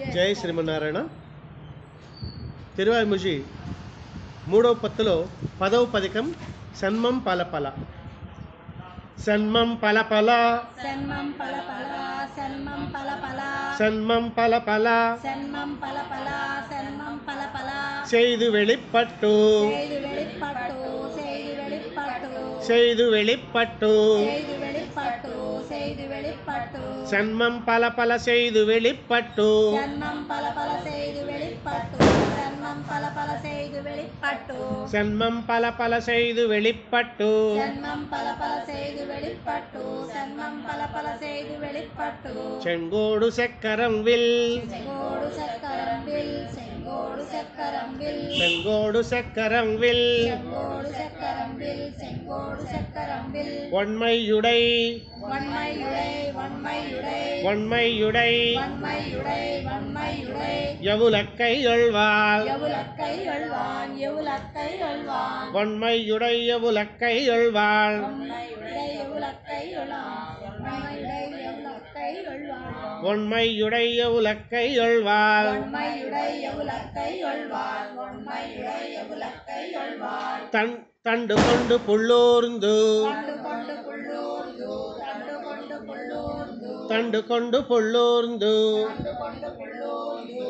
జై శ్రీమన్నారాయణ. తిరువాయిముషి మూడవ పత్తులో 10వ పదికం సన్మం పలపల. సన్మం పలపల సన్మం పలపల సన్మం పలపల సన్మం పలపల சன்மம் பலபல சன்மம் பலபல செய்து வெளிப்பட்டு செய்து வெளிப்பட்டு செய்து வெளிப்பட்டு செய்து வெளிப்பட்டு செய்து வெளிப்பட்டு செய்து வெளிப்பட்டு சன்மம் பலபல செய்து வெளிப்பட்டு சன்மம் பலபல செய்து வெளிப்பட்டு சன்மம் பலபல செய்து வெளிப்பட்டு சன்மம் பலபல செய்து வெளிப்பட்டு சன்மம் பலபல செய்து வெளிப்பட்டு சன்மம் பலபல செய்து வெளிப்பட்டு செங்கோடு செக்கரம் வில் செங்கோடு சக்கரம் வில் செங்கோடு சக்கரம் வில் செங்கோடு செக்கரம் வில் செங்கோடு சக்கரம் வில் செங்கோடு சக்கரம் வில் ஒன்மையுடை வன்மையுடை வன்மையுடை ஒன்மையுடை வன்மையுடை வன்மையுடை எவுலக்கை எழுவாள் எவுலக்கை எழுவான் எவுலக்கை எழுவான் ஒன்மையுடை எவுலக்கை எழுவாள் வன்மையுடை எவுலக்கை எழுவான் வன்மையுடை எவுலக்கை எழுவான் ஒன்மையுடை எவுலக்கை எழுவாள் வன்மையுடை எவுலக்கை எழுவான் வன்மையுடை எவுலக்கை எழுவான் தண்டு கொண்டு புள்ளூர்ந்து கண்டு கொண்டு புள்ளூர்ந்து கண்டு கொண்டு புள்ளூர்ந்து தண்டு கொண்டு புள்ளூர்ந்து கண்டு கொண்டு புள்ளூர்ந்து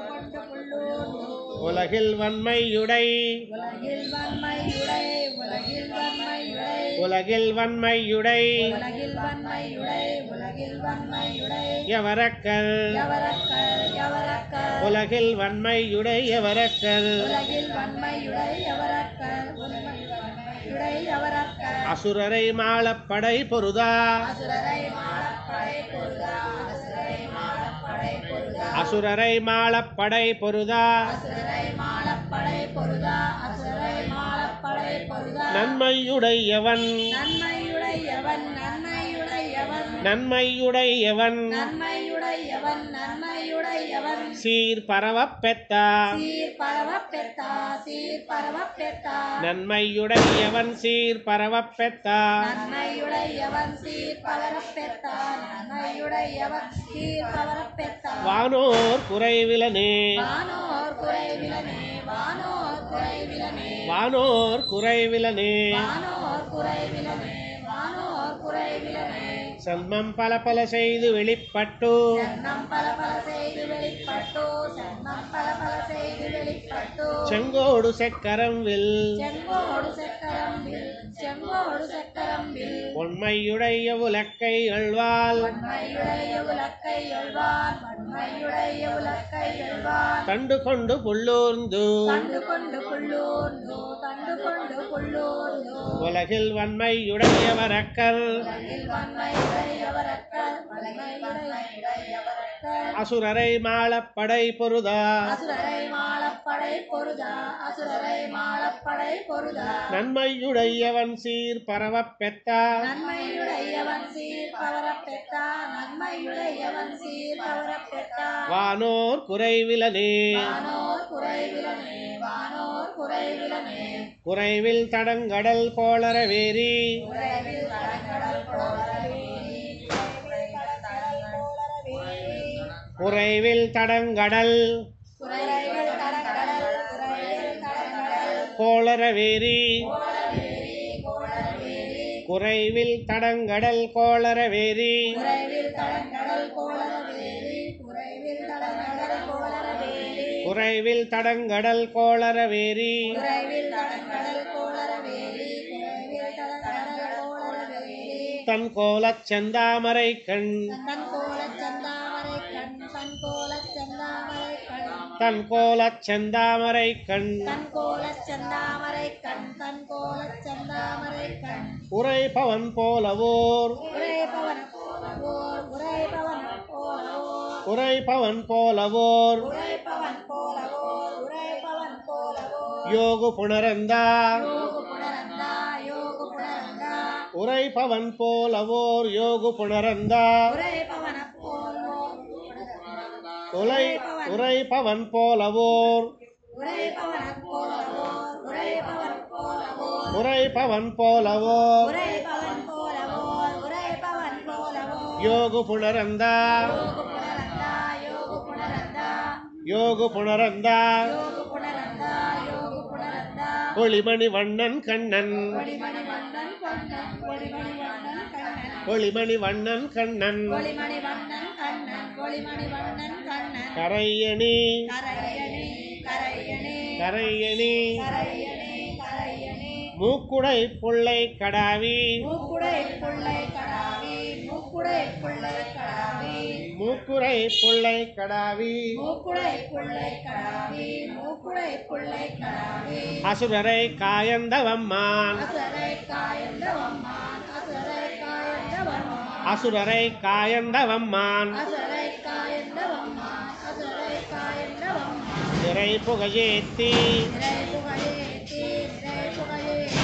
கண்டு கொண்டு புள்ளூர்ந்து உலகில் வன்மையுடை உலகில் வன்மையுடை உலகில் வன்மையுடை உலகில் வன்மையுடை உலகில் வன்மையுடை உலகில் வன்மையுடை எவரக்கல் எவரக்கல் எவரக்கல் உலகில் வன்மையுடை எவரக்கல் உலகில் வன்மையுடை எவரக்கல் வன்மையுடை எவரக்கல் அசுரரை மாளப்படை பொருதா அசுரரை மாளப்படை பொருதா அசுரரை மாளப்படை பொருதா அசுரரை மாளப்படை பொருதா அசுரரை மாளப்படை பொருதா அசுரரை மாளப்படை பொருதா நன்மையுடையவன் நன்மையுடையவன் நன்மையுடையவன் நன்மையுடையவன் நன்மையுடையவன் நன்மையுடையவன் சீர் பரவப் பெத்தா சீர் பரவப் பெத்தா சீர் பரவப் பெத்தா நன்மையுடையவன் சீர் பரவப் பெத்தா நன்மையுடையவன் சீர் பரவப் பெத்தா நன்மையுடையவன் சீர் பரவப் பெத்தா வானோர் குறைவிலனே வானோர் குறைவிலனே வானோர் குறைவிலனே வானோர் குறைவிலனே வானோர் குறைவிலனே வானோர் குறைவிலனே சன்மம் பலபல செய்து வெளிப்பட்டு சன்மம் பலபல செய்து வெளிப்பட்டு சன்மம் பலபல செய்து வெளிப்பட்டு செங்கோடு செக்கரம் வில் செங்கோடு சக்கரம் வில் செங்கோடு சக்கரம் வில் உண்மையுடைய உலக்கை எழுவாள் வன்மையுடைய உலக்கை எழுவான் வன்மையுடைய உலக்கை எழுவான் தண்டு கொண்டு புள்ளூர்ந்து கண்டு கொண்டு புள்ளூர்ந்து கண்டு கொண்டு புள்ளூர்ந்து உலகில் வன்மையுடையவரக்கல் உலகில் வன்மையுடையவரக்கல் வன்மையுடையவரக்கல் அசுரரை மாளப்படை பொருதா அசுரரை மாளப்படை பொருதா அசுரரை மாளப்படை பொருதா நன்மையுடையவன் சீர் பரவப் பெத்தா நன்மையுடையவன் சீர் பவரப் பெத்தா நன்மையுடையவன் சீர் பவரப் பெத்தா வானோர் குறைவிலனே வானோர் குறைவிலனே வானோர் குறைவிலனே குறைவில் தடங்கடல் கோளரவேரி குறைவில் கடற்கடல் போலரவேரி குறைவில் தடங்கடல் குறைவில் கடற்கடல் குறைவில் கடற்கடல் கோளரவேரி கோலவேரி கோலவேரி குறைவில் தடங்கடல் கோளரவேரி குறைவில் கடற்கடல் கோலவேரி குறைவில் கடற்கடல் கோலவேரி குறைவில் தடங்கடல் கோளரவேரி குறைவில் கடற்கடல் கோலவேரி குறைவில் கடற்கடல் கோலவேரி தன் கோலச் செந்தாமரை கண் தன் கோலச் செந்தாமரை கண் தன் கோலச் செந்தாமரை கண் தன் கோலச் செந்தாமரை கண் தன் கோலச் செந்தாமரை கண் தன் கோலச் செந்தாமரை கண் உரைபவன் போலவோர் உரைபவன் போலவோர் உரைபவன் போலவோர் உரைபவன் போலவோர் உரைபவன் போலவோர் உரைபவன் போலவோர் யோகு புணரந்தா யோகு புனரந்தா யோகு புனரந்தா உரைபவன் போலவோர் யோகு புணரந்தா உரைபவன போலவோர் உரைபவன் போலவோர் உரைபவன போலவோர் உரைபவன் போலவோர் உரைபவன் போலவோர் உரைபவன் போலவோர் உரைபவன் போலவோர் யோகு புணரந்தா யோகு புனரந்தா யோகு புனரந்தா யோகு புணரந்தா யோகு புணரந்தா யோகு புணரந்தா ஒளிமணி வண்ணன் கண்ணன் ஒளிமணி வண்ணன் கண்ணன் ஒளிமணி வண்ணன் கண்ணன் ஒளிமணி வண்ணன் கண்ணன் ஒளிமணி வண்ணன் கண்ணன் ஒளிமணி வண்ணன் கண்ணன் கரையணி கரையணி கரையணி கரையணி கரையணி கரையணி மூக்குடை புள்ளை கடாவி மூக்குடை புள்ளை கடாவி மூக்குடை புள்ளை கடாவி மூக்குடை புள்ளை கடாவி மூக்குடை புள்ளை கடாவி மூக்குடை புள்ளை கடாவி அசுரரை காயந்தவம்மான் அசுரை காயந்தவம்மான் அசுரை காயந்தவம்மான் அசுரரை காயந்தவம்மான் அசுரை காயந்தவம்மான் அசுரை காயந்தவம்மான் நிறை புகழேத்தி நிறை புகழேத்தி நிறை புகழேத்தி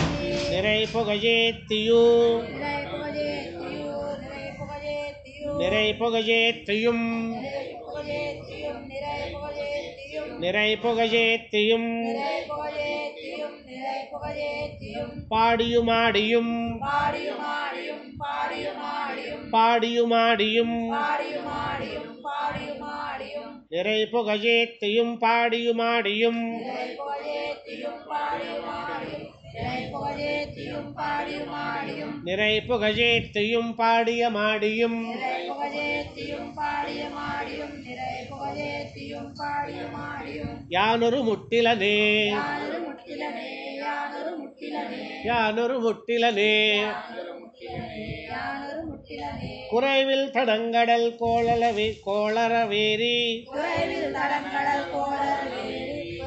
நிறை புகழேத்தியு நிறை புகழேத்தியோ நிறை புகழேத்தியோ நிறை புகழேத்தியும் நிறை புகழேத்தியும் நிறை புகழேத்தியும் நிறை புகழேத்தியும் நிறை புகழேத்தியும் நிறை புகழேத்தியும் பாடியுமாடியும் பாடியுமாடியும் பாடியுமாடியும் பாடியுமாடியும் பாடியுமாடியும் பாடியுமாடியும் நிறை புகழேத்தியும் பாடியுமாடியும் நிறை புகழேத்தியும் பாடியுமாடியும் நிறை புகழேத்தியும் பாடியுமாடியும் நிறை புகழேத்தியும் பாடியமாடியும் நிறை புகழேத்தியும் பாடியமாடியும் நிறை புகழேத்தியும் பாடியமாடியும் யானொரு முட்டிலனே யானொரு முட்டிலனே யானொரு முட்டிலனே யானொரு முட்டிலனே யானொரு முட்டிலனே குறைவில் தடங்கடல் கோளரவேரி குறைவில் தடங்கடல் கோளரவேரி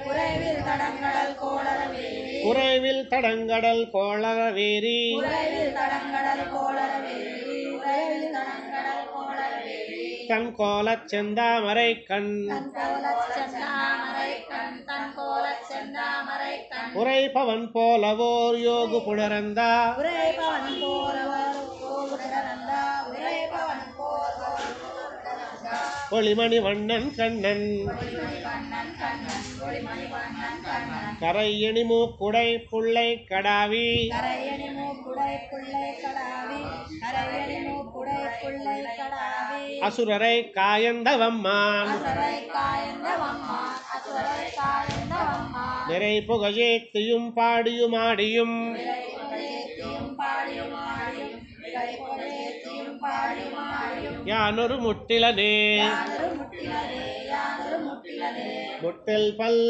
குறைவில் தடங்கடல் கோளரவேரி குறைவில் தடங்கடல் கோளரவேரி குறைவில் தடங்கடல் கோளரவேரி குறைவில் தடங்கடல் கோளரவேரி தன் கோலச் செந்தாமரை கண் தன் கோலச் செந்தாமரை கண் தன் கோலச் செந்தாமரை கண் உரைப்பவன் போலவோர் யோகு புணரந்தா உரைபவன் போலவர் கோபுரநந்தா உரைபவன் போலவர் ஒளிமணி வண்ணன் கண்ணன் ஒளிமணி வண்ணன் கண்ணன் ஒளிமணி வண்ணன் கண்ணன் கரையணி மூக்குடை புள்ளை கடாவி கரையணி மூக்குடை புள்ளை கடாவி கரையணி மூக்குடை புள்ளை கடாவி அசுரரை காயந்தவம்மான் அசுரை காயந்தவம்மான் அசுரை காயந்தவம்மான் நிறை புகழேத்தியும் பாடியுமாடியும் நிறை புகழேத்தியும் பாடியுமாடியும் நிறை புகழேத்தியும் பாடியுமாடியும் யானொரு முட்டிலனே யானொரு முட்டிலனே யானொரு முட்டிலனே முட்டில் பல்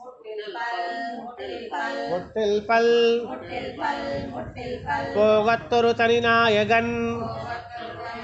முட்டில் பல் முட்டில் பல் முட்டில் பல் முட்டில் பல் முட்டில் பல் போகத்தொரு தனிநாயகன்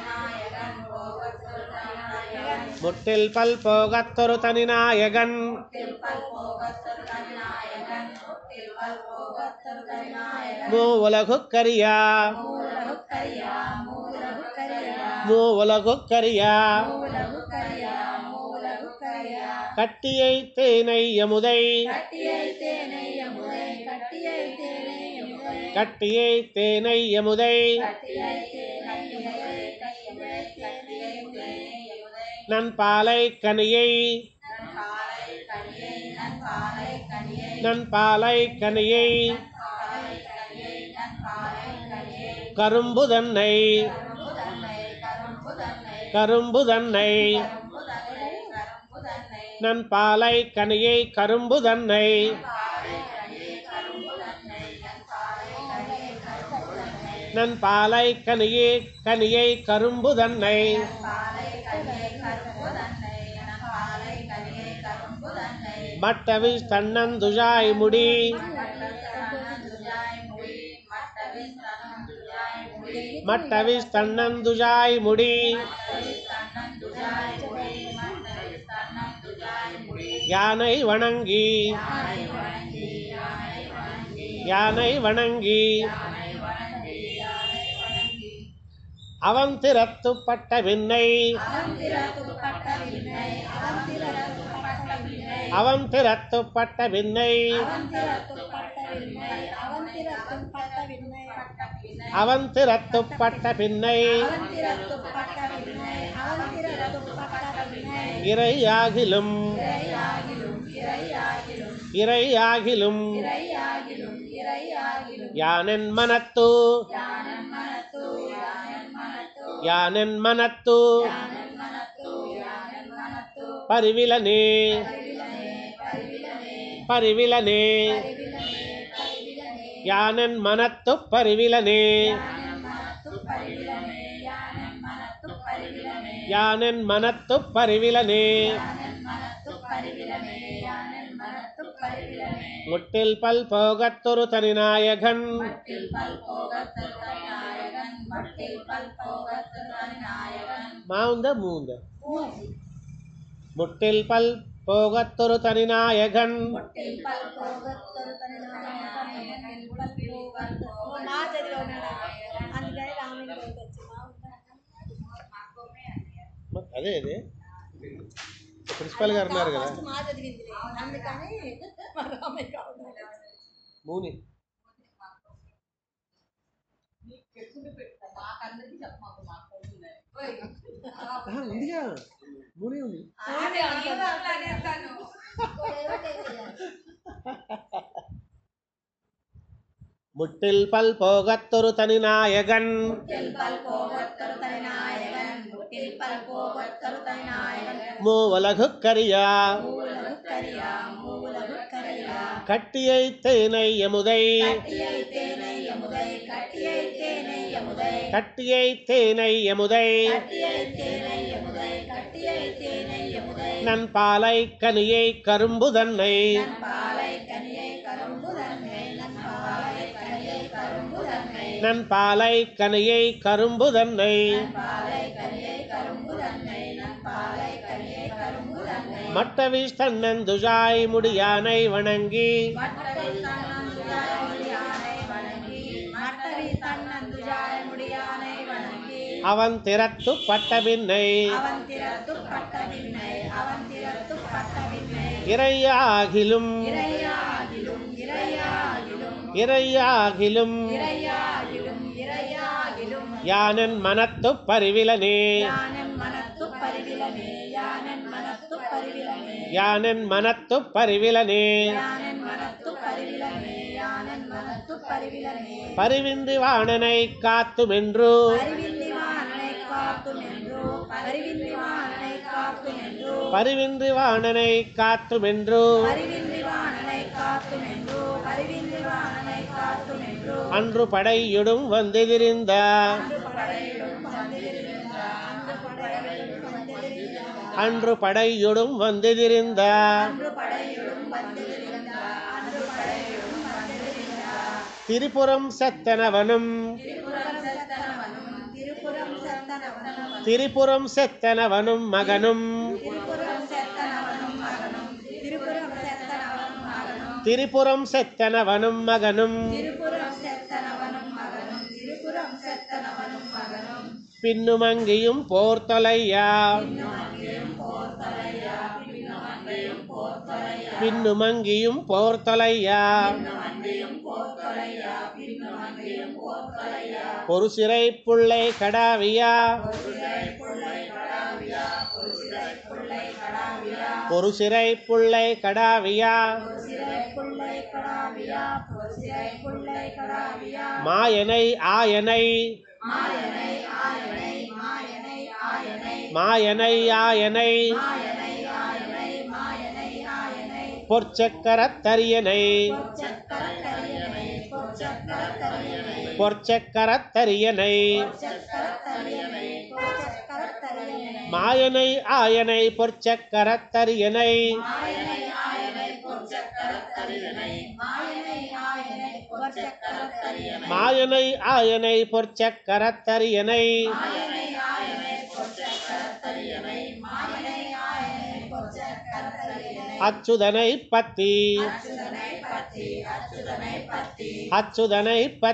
நாயகன் போகத்தொரு நாயகன் முட்டில் பல் போகத்தொரு தனிநாயகன் முட்டில் பல் போகத்தொரு நாயகன் முட்டில் பல் போகத்தொரு நாயகன் மூ உலகுக்கரியா மூலகுக்கரியா மூலகுக்கரியா மூவுலகுக்கரியா மூலகுக்கரியா மூலகுக்கரியா கட்டியை தேனை யமுதை கட்டியை தேனை யமுதை கட்டியை தேனை யமுதை கட்டியை தேனை யமுதை கட்டியை தேனை யமுதை கட்டியை தேனை யமுதை நன் பாலை கனியை நன்பாலை கனியை நன்பாலை கனியை நன் பாலை கனியை பாலை கனியை நன்பாலை கனியை கரும்பு தன்னை கரும்புதன்னை கரும்புதன்னை கரும்பு தன்னை கரும்புதன்னை கரும்புதன்னை நன் பாலை கனியை கரும்பு தன்னை பாலை கனியை கரும்புதன்னை நன்பாலை கனியை கரும்புதன்னை நன் பாலை கனியை கரும்பு தன்னை பாலை கனியை கரும்புதன்னை நன்பாலை கனியை கரும்புதன்னை மட்டவி தன்னந்துஜாய் முடி மட்டவிஸ்தனந்துஜாய் முடி மட்டவிஸ்தனந்துஜாய் முடி மட்டவி தன்னந்துஜாய் முடி மட்டவிஸ்தனந்துஜாய் முடி மட்டவிஸ்தனந்துஜாய் முடி யானை வணங்கி யானை வணங்கி யானை வணங்கி யானை வணங்கி யானை வணங்கி யானை வணங்கி அவன் திறத்துப்பட்ட விண்ணை அவன் திறத்துப்பட்ட விண்ணை அவன் திறத்துப்பட்ட விண்ணை அவன் திறத்துப்பட்ட விண்ணை அவன் திறத்துப்பட்ட விண்ணை அவன் திறத்துப்பட்ட விண்ணை அவன் திறத்துப்பட்ட பின்னை அவன் திறத்துப்பட்ட விண்ணை அவன் திறத்துப்பட்ட விண்ணை இறையாகிலும் இறையாகிலும் இறையாகிலும் இறையாகிலும் இறையாகிலும் இறையாகிலும் யானென் மனத்து யானன் மனத்து யானன் மனத்து யானென் மனத்து யானன் மனத்து யானன் மனத்து பரிவிலனே பரிவிலனே பரிவிலனே பரிவிலனே பரிவிலனே யானன் மனத்துப் பரிவிலனே யானன் மனத்துப் பரிவிலனே யானன் மனத்துப் பரிவிலனே யானன் மனத்துப் பரிவிலனே யானன் மனத்துப் பரிவிலனே யானன் மனத்துப் பரிவிலனே முட்டில் பல் போகத்தொரு தனிநாயகன் மட்டில் பல் போகத்தொரு தனிநாயகன் மட்டில் பல் போகத்தொரு தனிநாயகன் மாவுந்த மூந்த முட்டில் பல் போகத்தொரு தனிநாயகன் மட்டில் பல் போகத்தொரு தனிநாயகன் மட்டில் பல் போகத்தொரு మా చదిలో ఉన్నాడా అందుకని రాముని బయట వచ్చి అదే అదే ప్రిన్సిపల్ గారు ఉన్నారు కదా మా చదివిందిలే అందుకని రామయ్య కావాలి మూని ఉందిగా మూని ఉంది முட்டில் பல் போகத்தொரு தனிநாயகன் முட்டில் பல் போகத்தொரு தனிநாயகன் முட்டில் பல் போகத்தொரு தனிநாயகன் மூவலகுக்கரியா மூவுலகுக்கரியா மூவுலகுக்கரியா கட்டியை தேனை எமுதை கட்டியை தேனை யமுதை கட்டியை தேனை யமுதை கட்டியை தேனை எமுதை கட்டியை தேனை யமுதை கட்டியை தேனை யமுதை நன் பாலை கனியை கரும்பு தன்னை நன் பாலை கனியை கரும்பு தன்னை நன் பாலை கனியை கரும்பு தன்னை நன் பாலை கனியை கரும்பு தன்னை நன் பாலை கனியை கரும்பு தன்னை நன் பாலை கனியை கரும்பு தன்னை மட்டவிஷ் தன்னந்துஜாய் முடியானை வணங்கி மட்டவில் தன்னந்துஜாய் முடியானை வணங்கி மட்டவில் தன்னந்துஜாய் முடியானை வணங்கி அவன் திறத்து பட்டபின்னை அவன் திறத்து பட்டவின்னை அவன் திறத்து பட்டவின்னை இறையாகிலும் இறையாகிலும் இறையாகிலும் இறையாகிலும் இறையாகிலும் இறையாகிலும் யானன் மனத்துப் பரிவிலனே யானன் மனத்துப் பரிவிலனே யானன் மனத்துப் பரிவிலனே யானன் மனத்துப் பரிவிலனே யானன் மனத்துப் பரிவிலனே யானன் மனத்துப் பரிவிலனே பரிவின்றி வாணனை காத்துமென்று பரிவின்றி வாணனை காத்துமென்றோ பரிவின்றி வாணனை காத்துமென்றோ பரிவின்றி வாணனை காத்துமென்று பரிவின்றி வாணனை காத்துமென்றோ பரிவின்றி வாணனை காத்துமென்றோ அன்று படையுடும் வந்தெதிரிந்த அன்று படையிடும் வந்திருந்த அன்று படையிடும் வந்திருந்த அன்று படையுடும் வந்தெதிரிந்த அன்று படையிடும் வந்திருந்த அன்று படையிடும் வந்திருந்த திரிபுரம் செத்தனவனும் திருப்புறம் செத்தனவனும் திருப்புறம் செத்தனவனும் திரிபுரம் செத்தனவனும் மகனும் திருப்புறம் செத்தனவனும் மகனும் திருப்புறம் செத்தனவனும் மகனும் திரிபுரம் செத்தனவனும் மகனும் திருப்புறம் செத்தனவனும் மகனும் திருப்புறம் செத்தனவனும் மகனும் பின்னுமங்கியும் போர்த்தொலையா பின்னுமங்கியும் போர்த்தலையா பின்னுமங்கியும் போர்த்தலையா பின்னுமங்கியும் போர்த்தொலையா பின்னுமங்கியும் போர்த்தலையா பின்னுமங்கியும் போர்த்தலையா ஒரு சிறை புள்ளை கடாவியா ஒரு சிறை புள்ளை கடாவியா ஒரு சிறை புள்ளை கடாவியா ஒரு சிறை புள்ளை கடாவியா ஒரு சிறை புள்ளை கடாவியா ஒரு சிறை புள்ளை கடாவியா மாயனை ஆயனை மாயனை ஆயனை மாயனை ஆயனை மாயனை ஆயனை மாயனை ஆயனை மாயனை ஆயனை பொற்சக்கரத்தரியனை பொற்சக்கரத்தரியனை பொற்சக்கரத்தரியனை பொற்சக்கரத்தரியனை பொற்சக்கரத்தரியனை பொற்சக்கரத்தரியனை மாயனை ஆயனை பொற்சக்கரத்தரியனை மாயனை ஆயனை பொற்சக்கரத்தரியனை மாயனை ஆயனை பொற்சக்கரத்தரியனை மாயனை ஆயனை பொற்சக்கரத்தரியனை மாயனை ஆயனை பொற்சக்கரத்தரியனை மாயனை ஆயனை பொற்சக்கரத்தரியனை அச்சுதனை பத்தி அச்சுதனை பத்தி அச்சுதனை பத்தி அச்சுதனை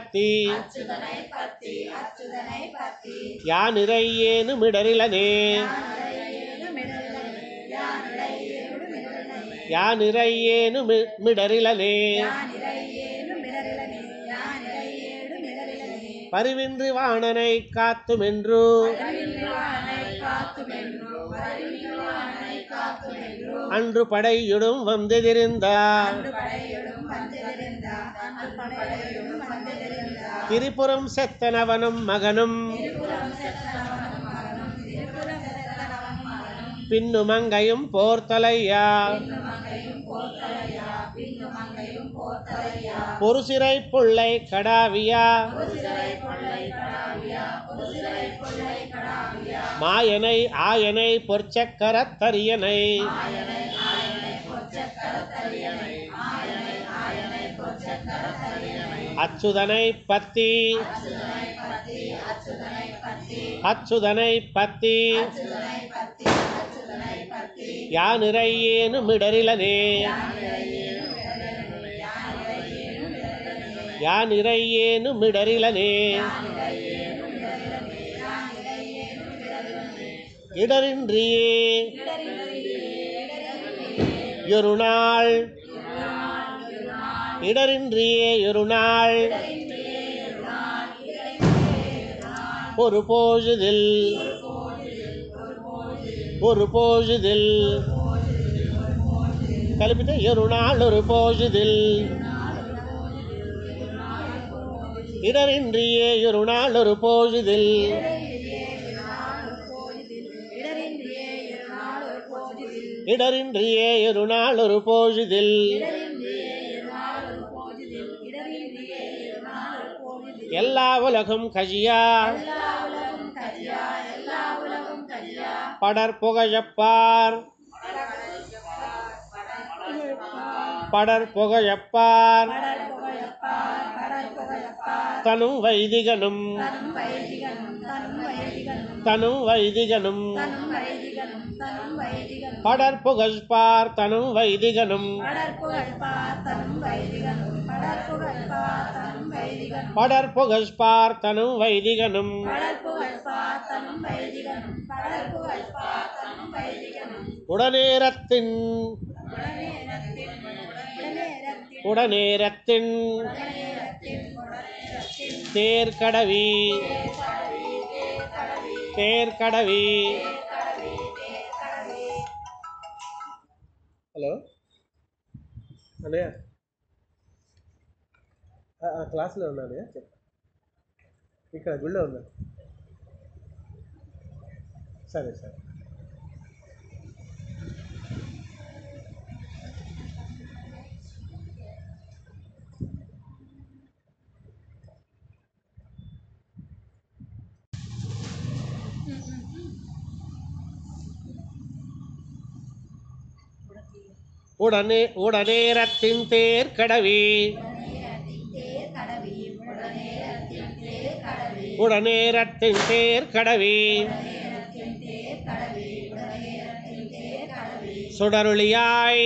பத்தி அச்சுதனை பத்தி அச்சுதனை பத்தி யானிரை ஏனுமிடரிலனே யானிடையேடு மிடரிலனே யானிடையேடு மிடரிலனே யானிரை ஏனுமிடரிலனே யானிடையேடு மிடரிலனே யானிடையேடு மிடரிலனே பரிவின்றி வாணனை காத்துமென்று பரிவின்றுவானை காத்துமென்றோ பரிவின்றுவானை காத்துமென்றோ அன்று படையுடும் வந்தெதிரிந்தார் அன்று படையிடும் வந்திருந்தார் அன்று படையிடும் வந்திருந்தார் திரிபுரம் செத்தனவனும் மகனும் திருப்புறம் செத்தனவனும் மகனும் திருப்புறம் செத்தனவனும் மகனும் பின்னுமங்கையும் போர்த்தலையா பொறுசிறை புள்ளை கடாவியா மாயனை ஆயனை பொற்சக்கரத்தரியனை அச்சுதனை பத்தி அச்சுதனை பத்தி யானிறையேனு மிடரிலனே யானிறையேனு மிடரிலனே இடரின்றியே ஒரு நாள் இடரின்றியே ஒரு நாள் ஒரு பொழுதில் ஒரு பொழுதில் கல்பித்த ஒரு நாள் ஒரு பொழுதில் இடரின்றியே ஒரு நாள் ஒரு பொழுதில் இடரின்றியே ஒரு நாள் ஒரு பொழுதில் எல்லா உலகும் கஜியா படற்புகழப்பார் படற்புகழப்பார் தனும் வைதிகனும் தனும் வைதிகனும் படற்புகழ்பார் தனும் வைதிகனும் படற்புகழ்பார் தனும் வைதிகனும் உடனேரத்தின் உடனேரத்தின் தேர்கடவி தேர்கடவி హలో అన్నయ్య క్లాస్లో ఉన్నాను చెప్ప ఇక్కడ గుళ్ళో ఉన్నాను సరే సరే உடனே உடனேரத்தின் தேர்கடவி உடனேரத்தின் தேர்கடவி சுடருளியாய்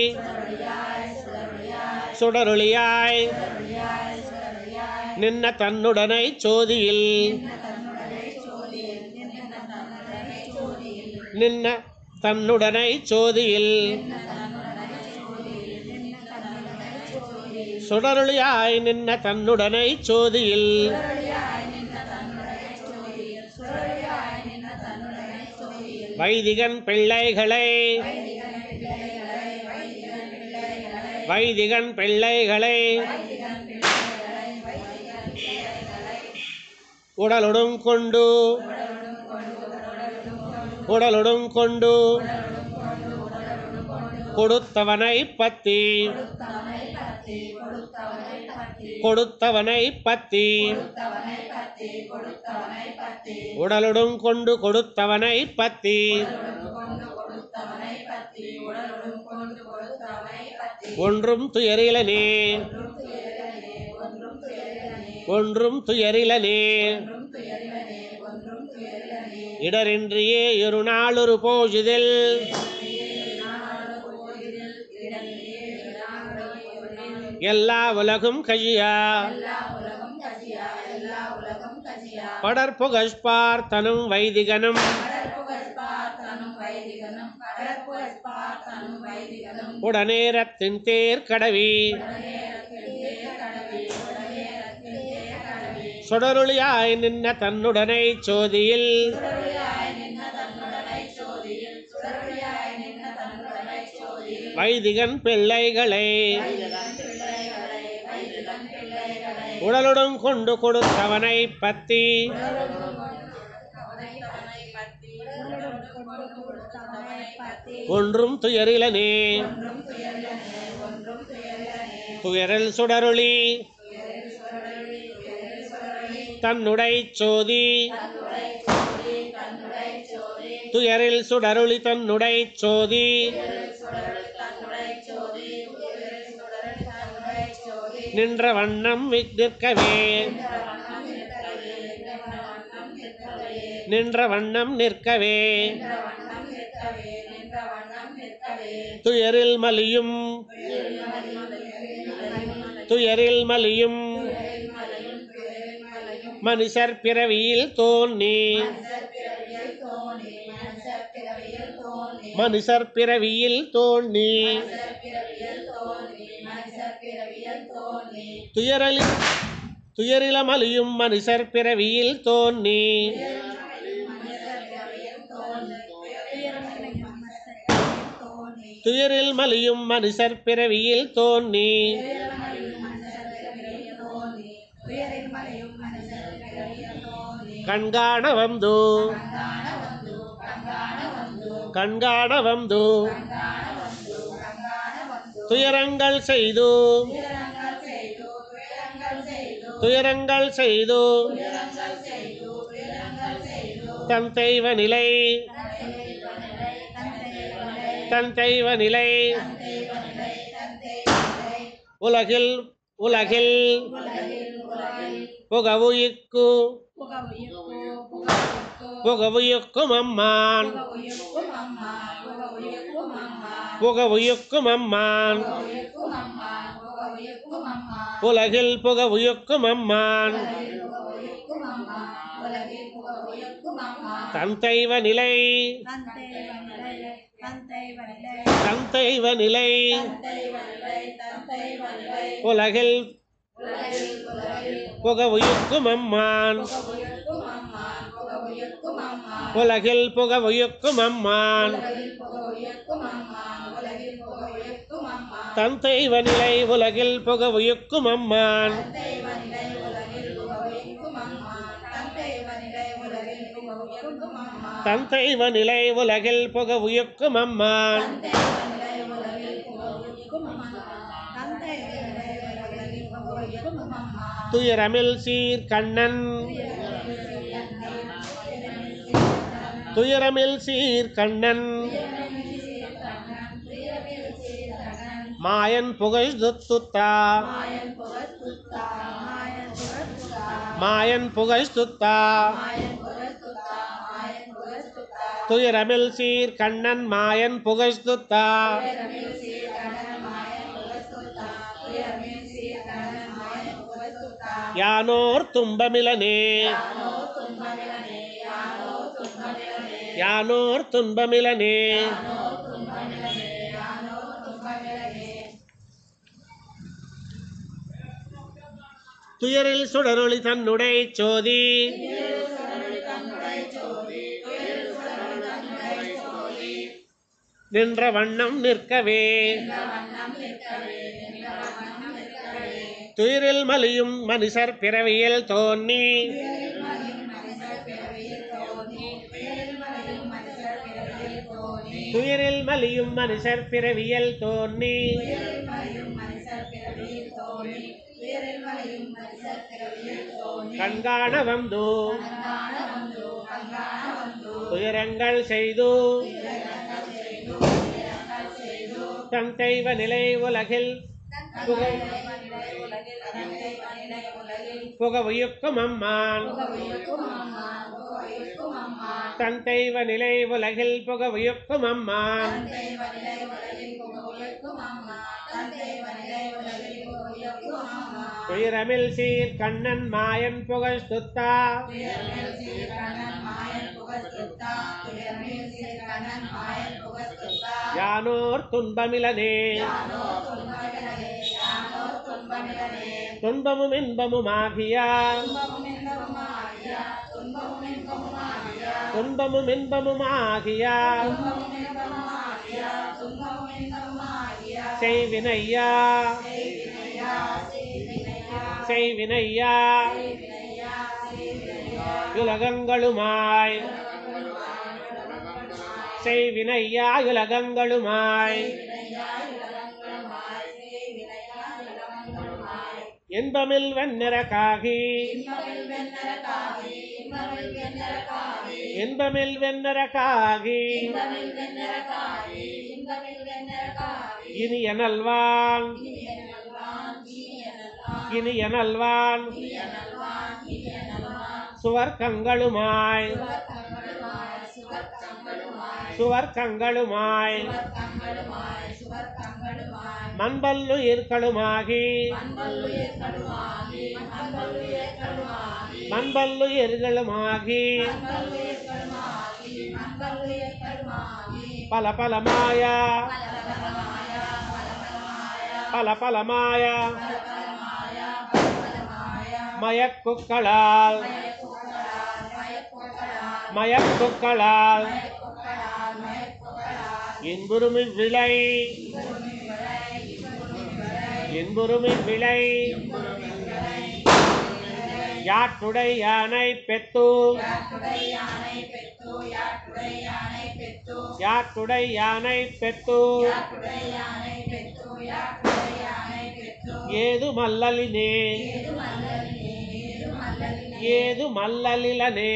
சுடருளியாய் நின்ன தன்னுடனை சோதியில் நின்ன தன்னுடனை சோதியில் சுடருளியாய் நின்ன தன்னுடனை சோதியில் வைதிகன் பிள்ளைகளை வைதிகன் பிள்ளைகளை உடலுடன் கொண்டு உடலுடன் கொண்டு கொடுத்தவனை பத்தி கொடுத்தவனை பத்தி உடலுடன் கொண்டு கொடுத்தவனை பத்தி ஒன்றும் துயரிலனே ஒன்றும் துயரிலனே இடரின்றியே ஒரு நாள் ஒரு பொழுதில் எல்லா உலகும் கஜியா படற்புகழ்பார் தனும் வைதிகனும் உடனேரத்தின் தேர்கடவி சுடருளியாய் நின்ன தன்னுடனை சோதியில் வைதிகன் பிள்ளைகளை உடலுடன் கொண்டு கொடுத்தவனை பத்தி ஒன்றும் துயரிலனே துயரில் சுடரொளி தன்னுடை சோதி துயரில் சுடரொளி தன்னுடை சோதி நின்ற வண்ணம் நிற்கவே நின்ற வண்ணம் நிற்கவே துயரில் மலியும் துயரில் மலியும் மனுஷர் பிறவியில் தோன்றி மனுஷர் பிறவியில் தோன்றி துயரில மலியும் மனுஷர் பிறவியில் தோன்றி துயரில் மலியும் மனுஷர் பிறவியில் தோன்றி கண்காண வந்து கண்காண வந்து துயரங்கள் செய்து துயரங்கள் செய்து தன் தெய்வ நிலை தன் தெய்வ நிலை உலகில் உலகில் புகவுயிக்கு புகவுயிக்கும் அம்மான் புகவுயிக்கும் அம்மான் உலகில் புகவுயிக்கும் அம்மான் தன் தெய்வ நிலை தன் தெய்வ நிலை உலகில் புகவுயிக்கும் அம்மான் உலகில் புகவுயிக்கும் அம்மான் தன் தெய்வ நிலை உலகில் புகவுயிக்கும் அம்மான் தன் தெய்வ நிலை உலகில் புகவுயிக்கும் அம்மான் துயரமில் சீர் கண்ணன் துயரமில் சீர் கண்ணன் மாயன் புகழ்துத்தா மாயன் புகழ்துத்தா துயரமில் சீர் கண்ணன் மாயன் புகழ்துத்தா யானோர் துன்பமிலனே யானோர் துன்பமிலனே துயரில் சுடரொளி தன்னுடை சோதி நின்ற வண்ணம் நிற்கவே துயரில் மலியும் மனுஷர் பிறவியில் தோன்றி துயரில் மலியும் மனுஷர் பிறவியில் தோன்றி கண்காண வந்து துயரங்கள் செய்து தன் தெய்வ நிலை உலகில் புகவுயிக்கும் அம்மான் தன் தெய்வ நிலை உலகில் புகவுயிக்கும் அம்மான் துயரமில் சீர் கண்ணன் மாயன் புகழ்துத்தா யானோர் துன்பமிலனே துன்பமும் இன்பமுமாகிய துன்பமும் இன்பமுமாகிய செய்வினையா செய்வினையா உலகங்களுமாய் செய்வினையாயுலகங்களுமாய் இன்பமில் வெண்ணரகாகி இன்பமில் வெண்ணரகாகி இனிய நல்வான் இனிய நல்வான் சுவர்க்கங்களுமாய் சுவர்க்கங்களுமாய் மண்பல்லுயிர்களுமாகி மண்பல்லுயிர்களுமாகி பல பலமாய பல பலமாய மயக்குக்களால் மயக்குக்களால் இன்புறுமி விளை இன்புறுமி விளை யாற்றுடை யானை பெத்து யாற்றுடை யானை பெத்து ஏது மல்லலினே ஏது மல்லலிலனே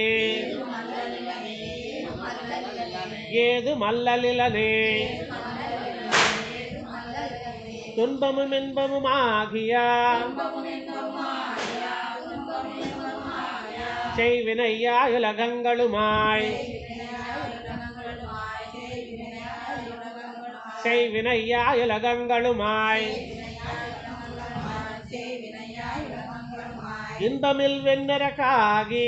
ஏது மல்லலிலனே துன்பமும் இன்பமும் ஆகிய செய்வினையாயுலகங்களுமாய் செய்வினையாயுலகங்களுமாய் இன்பமில் வெண்ணரகாகி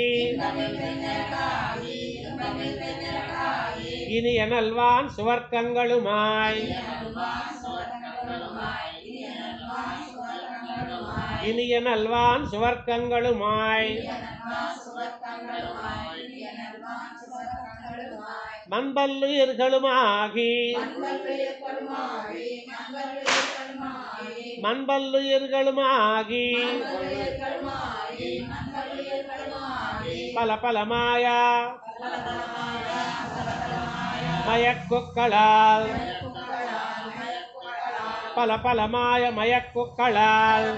இனிய நல்வான் சுவர்க்கங்களுமாய் இனிய நல்வான் சுவர்க்கங்களுமாய் மண்பல்லுயிர்களுமாகி மண்பல்லுயிர்களுமாகி பல பலமாய மயக்குக்களால் பல பலமாய மயக்குக்களால்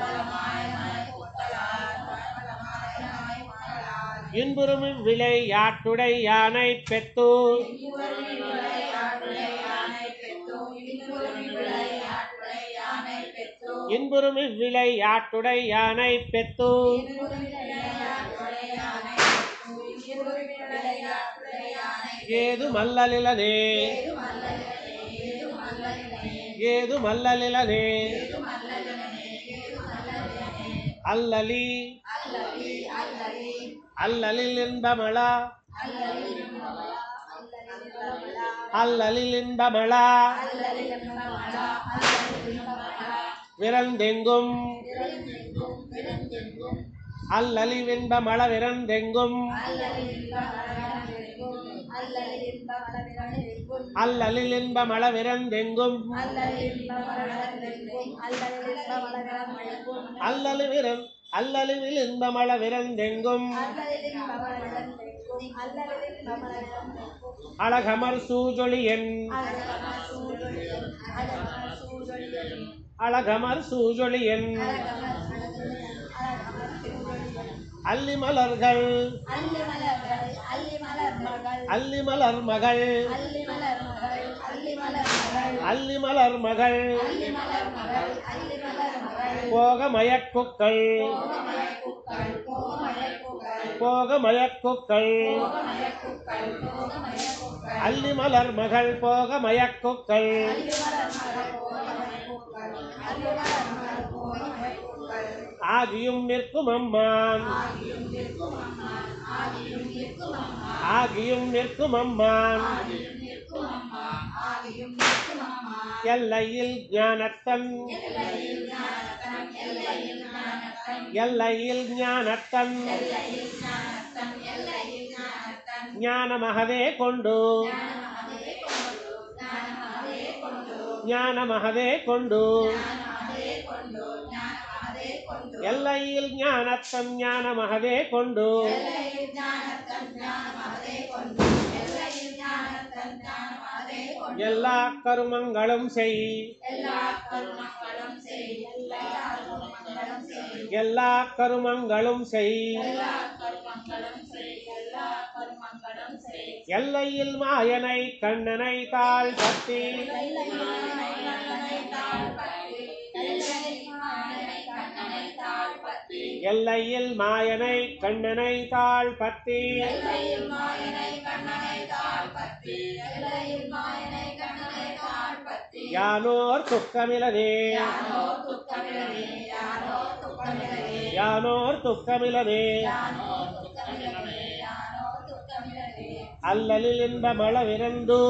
இன்புறுமி விளை யாற்றுடை யானை பெத்து இன்புறுமி விளை யாற்றுடை யானை பெத்து ஏது மல்லலிலனே ஏது மல்லலிலனே அல்லலி அல்லலில் இன்பமளா அல்லலில் இன்பமளா விரந்தெங்கும் அல்லலி இன்பமள விரந்தெங்கும் அல்லலில் இன்பமள விரந்தெங்கும் அல்லலில் இன்பமள விரந்தெங்கும் அழகமர் சூஜொலியன் அழகமர் சூஜொலியன் அல்லிமலர்கள் அல்லிமலர் மகள் அல்லிமலர் மகள் போக மயக்குக்கள் போக மயக்குக்கள் அல்லிமலர் மகள் போக மயக்குக்கள் ஆகியும் நிற்கும் அம்மான் ஆகியும் நிற்கும் அம்மான் எல்லையில் ஞானத்தன் எல்லையில் ஞானத்தன் ஞானமகவே கொண்டு ஞானமகவே கொண்டு எல்லையில் ஞானத்தன் ஞானமகவே கொண்டு எல்லா கருமங்களும் செய் எல்லா கருமங்களும் செய் எல்லையில் மாயனை கண்ணனை தாழ் பத்தி எல்லையில் மாயனை கண்ணனை தாழ் பத்தி யானோர் துக்கமிலதே யானோர் துக்கமிலதே అల్లలిల్ ఇన్బమళవిరందు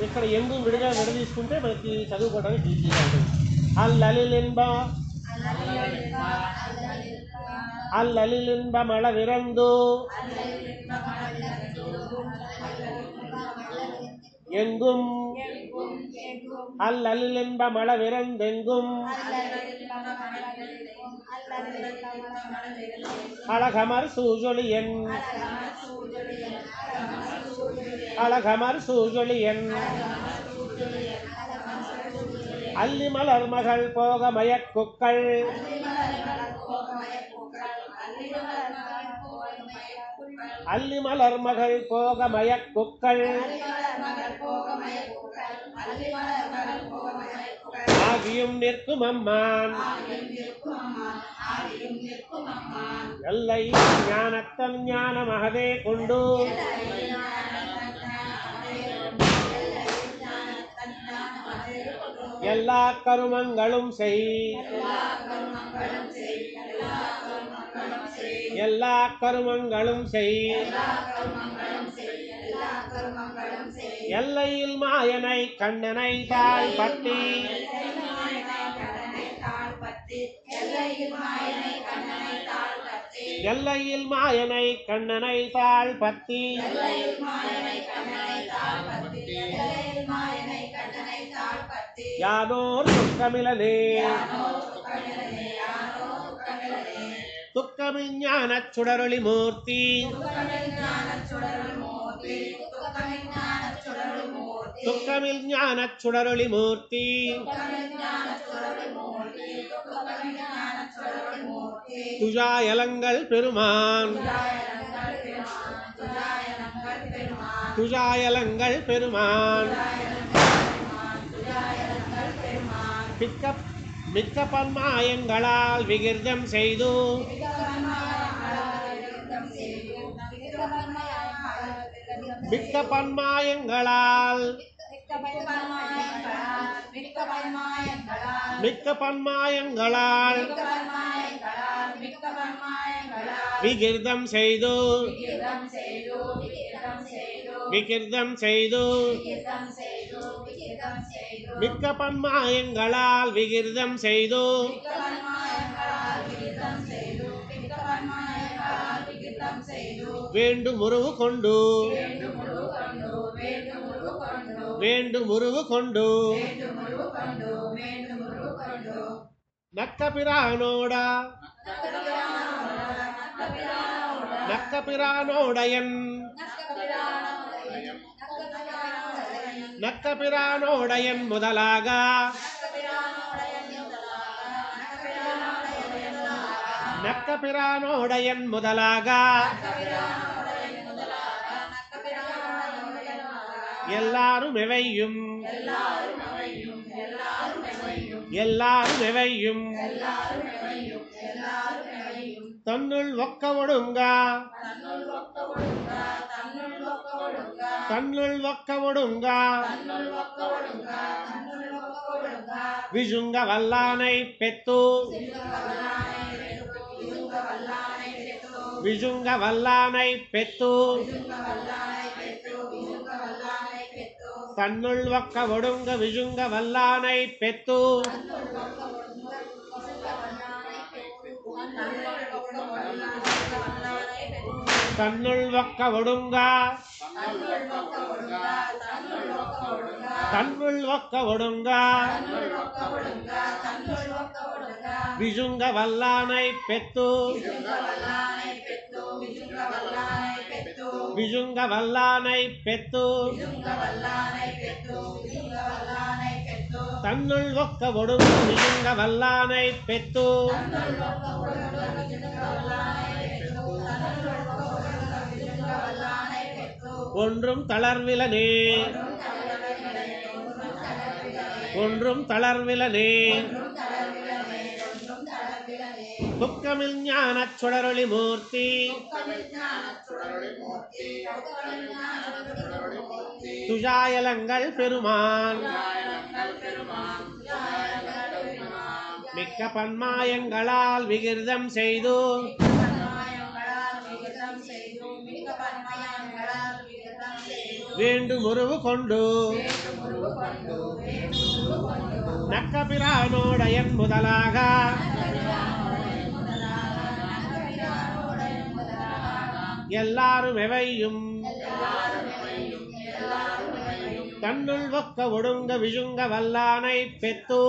ఇక్కడ ఎందు విడిగా విడదీసుకుంటే మనకి చదువుకోవడానికి ఈజీగా ఉంటుంది. అల్లలిల్ ఇన్బమళవిరందు எங்கும் அல்லலில் இன்பமளவிரந்தெங்கும் அழகமர் சூழொலியன் அழகமர் சூழொலியன் அல்லி மலர் மகள் போக மயக்குக்கள் அல்லி மலர் மகள் போக மயக்குக்கள் ஆகியும் நிற்கும் அம்மான் எல்லை ஞானத்தன் ஞான மகதே கொண்டு எல்லா கருமங்களும் செய் எல்லா கருமங்களும் செய் எல்லையில் மாயனை கண்ணனை தாழ் பத்தி எல்லையில் மாயனை கண்ணனை தாழ் பத்தி யானோர் துக்கமிலதே துக்கமில் ஞானச் சுடரொளி மூர்த்தி துக்கமில் ஞானச் சுடரொளி மூர்த்தி துஜாயலங்கள் பெருமான் துஜாயலங்கள் பெருமான் மிக்க பன்மாயங்களால் விகிர்தம் செய்து மிக்க பன்மாயங்களால் மிக்க பன்மாயங்களால் விகிர்தம் செய்து விகிர்தம் செய்து மிக்க பன்மாயங்களால் விகிர்தம் செய்து வேண்டும் உருவு கொண்டு வேண்டும் உருவு கொண்டு நக்கபிரானோட நக்கபிரானோடையன் நக்கபிரானோடையன் முதலாக நக்கபிரானோடையன் முதலாக எல்லாரும் எவையும் எல்லாரும் எவையும் தன்னுள் ஒக்க ஒடுங்க தன்னுள் ஒக்க ஒடுங்க விஜுங்க வல்லானை பெத்து விஜுங்க வல்லானை பெத்து தன்னுள் ஒக்க ஒடுங்க விஜுங்க வல்லானை பெத்து தன்னுள் ஒக்க ஒடுங்க தன்னுள் ஒக்க ஒடுங்க விஜுங்க வல்லானை பெத்து விசுங்க வல்லானை பெத்து தன்னுள் ஒக்க ஒடுங்கு விசுங்க வல்லானை பெத்து ஒன்றும் தளர்விலனே துக்கமில் ஞானச் சுடரொளி மூர்த்தி துஜாயலங்கள் பெருமான் மிக்க பன்மாயங்களால் விகிர்தம் செய்து வேண்டும் உருவு கொண்டு நக்கபிரானோடையன் முதலாக எல்லாரும் எவையும் தன்னுள் ஒக்க ஒடுங்க விசுங்க வல்லானை பெத்து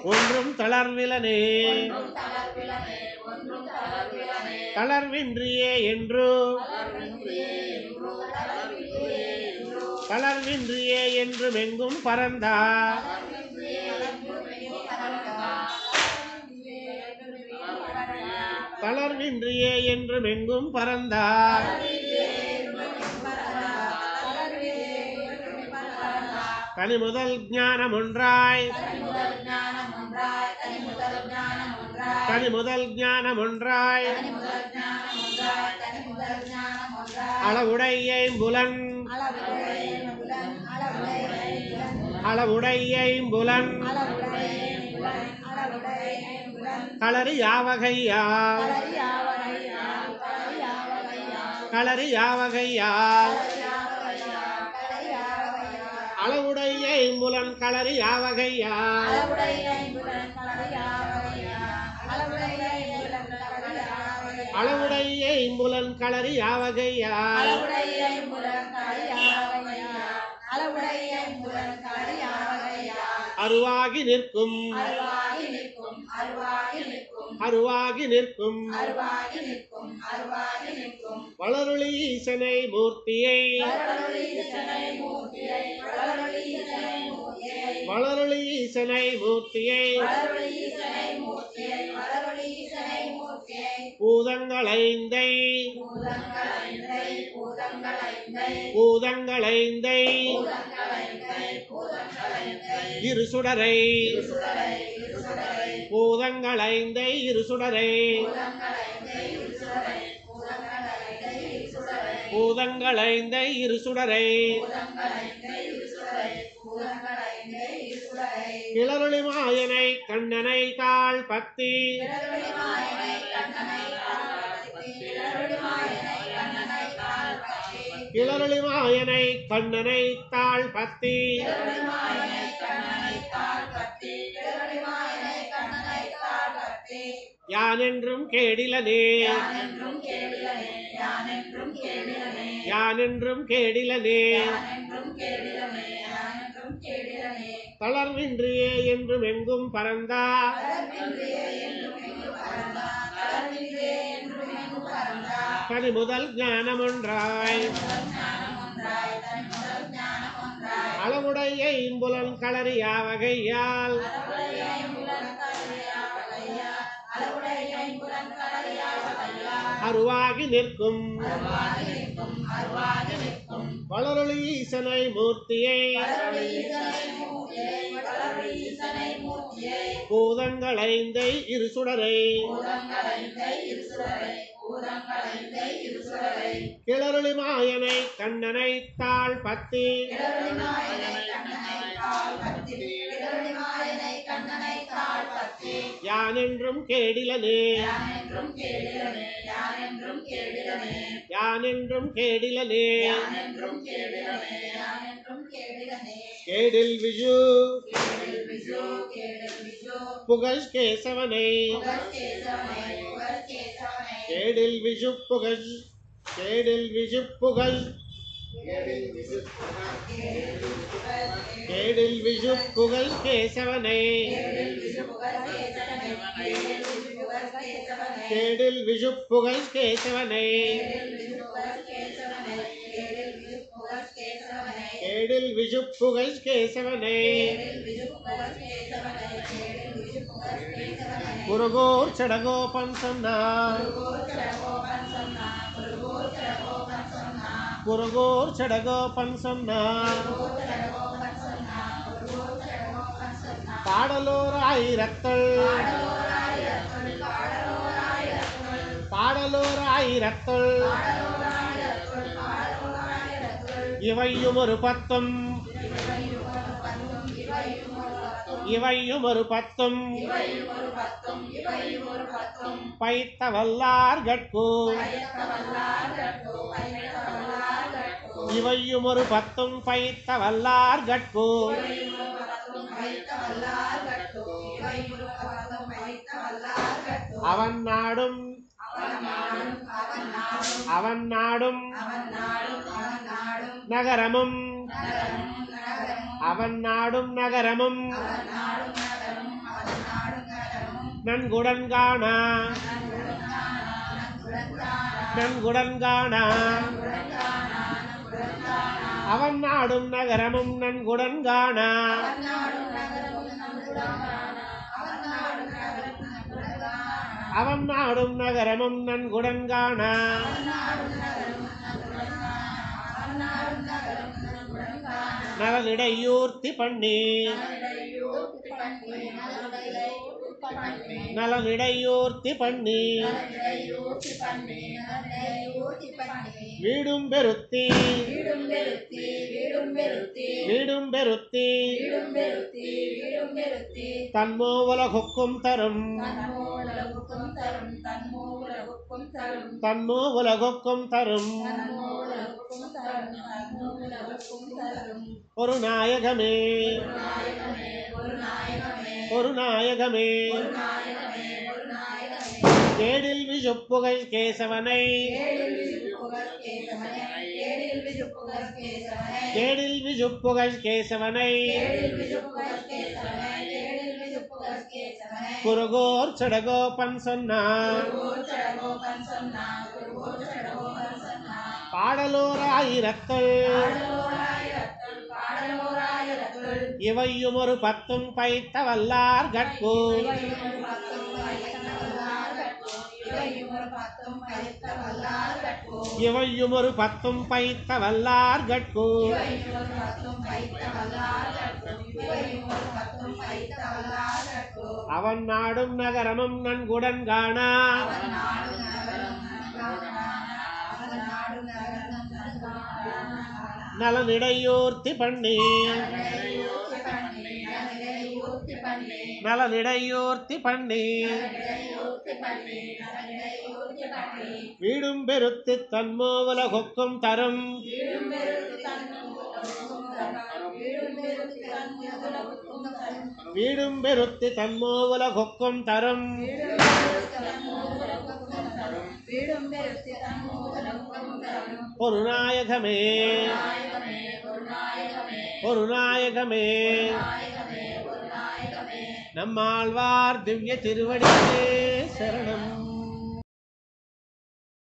ஒன்றும் தளர்விலனே தளர்வின்றியே என்று எங்கும் பறந்தார் தளர்வின்றியே என்று எங்கும் பறந்தார் தனி முதல் ஞானம் ஒன்றாய் அளவுடைய புலன் களறு யாவகையால் அளவுடைய புலன் களறு யாவகையால் அளவுடைய புலன் களறு யாவகையால் அருவாகி நிற்கும் வளருளி ஈசனை மூர்த்தியை பூதங்களைந்தை இருசுடரை பூதங்களைந்தை இருசுடரை கிளருளி மாயனை கண்ணனை தாழ் பத்தி யானென்றும் கேடிலனே தளர்வின்றியே என்றும் எங்கும் பறந்தா தனி முதல் ஞானம் ஒன்றாய் அளவுடைய இம்புலன் களறு யாவகையால் அருவாகி நிற்கும் வளருளி ஈசனை மூர்த்தியை பூதங்களைந்தை இருசுடரை கிளருளி மாயனை கண்ணனை தாழ் பத்தி யானென்றும் கேடிலனே கேடில் விஜு புகழ் கேசவனை கேடில் விஜு புகழ் கேடில் விஷு புகழ் கேசவனை கேடில் விஷு புகழ் கேசவனை கேடில் விஷு புகழ் கேசவனை குருகோர் சடகோபன் சொன்னார் குருகோர் சடகோபன் சொன்னார் பாடலோர் ஆயிரத்துள் பாடலோர் ஆயிரத்துள் இவையும் ஒரு பத்தும் இவையும் ஒரு பத்தும் பைத்த வல்லார்கட்கு இவையும் ஒரு பத்தும் பைத்த வல்லார்கட்கு அவன் நாடும் அவன் நாடும் நகரமும் அவன் நாடும் நகரமும் நன்குடன் காண நன்குடன் காண அவன் நாடும் நகரமும் நன்குடன் காண அவன் நாடும் நகரமும் நன்குடன் காண நலனிடையூர்த்தி பண்ணி நலனிடையூர்த்தி பண்ணி வீடும் பெருத்தி வீடும் பெருத்தி தன்மோ உலகுக்கும் தரும் தன்மோ உலகுக்கும் தரும் ஒரு நாயகமே ஒரு நாயகமே கேடில் விஷு புகழ் கேசவனை கேடில் விஷு புகழ் கேசவனை குருகோர் சடகோபன் சொன்னார் பாடலோர் ஆயிரத்துள் இவையும் ஒரு பத்தும் பைத்த வல்லார்கட்கு இவையும் ஒரு பத்தும் பைத்த வல்லார்கட்கு அவன் நாடும் நகரமும் நன்குடன் காண நலனிடையூர்த்தி பண்ணி நலனிடையூர்த்தி பண்ணி வீடும் பெருத்து தன்மோ உலகுக்கும் தரும் வீடும் பெருத்து தன்மோ உலகுக்கும் தரும் ஒரு நாயகமே ஒரு நாயகமே நம்மாழ்வார் திவ்ய திருவடியே சரணம்.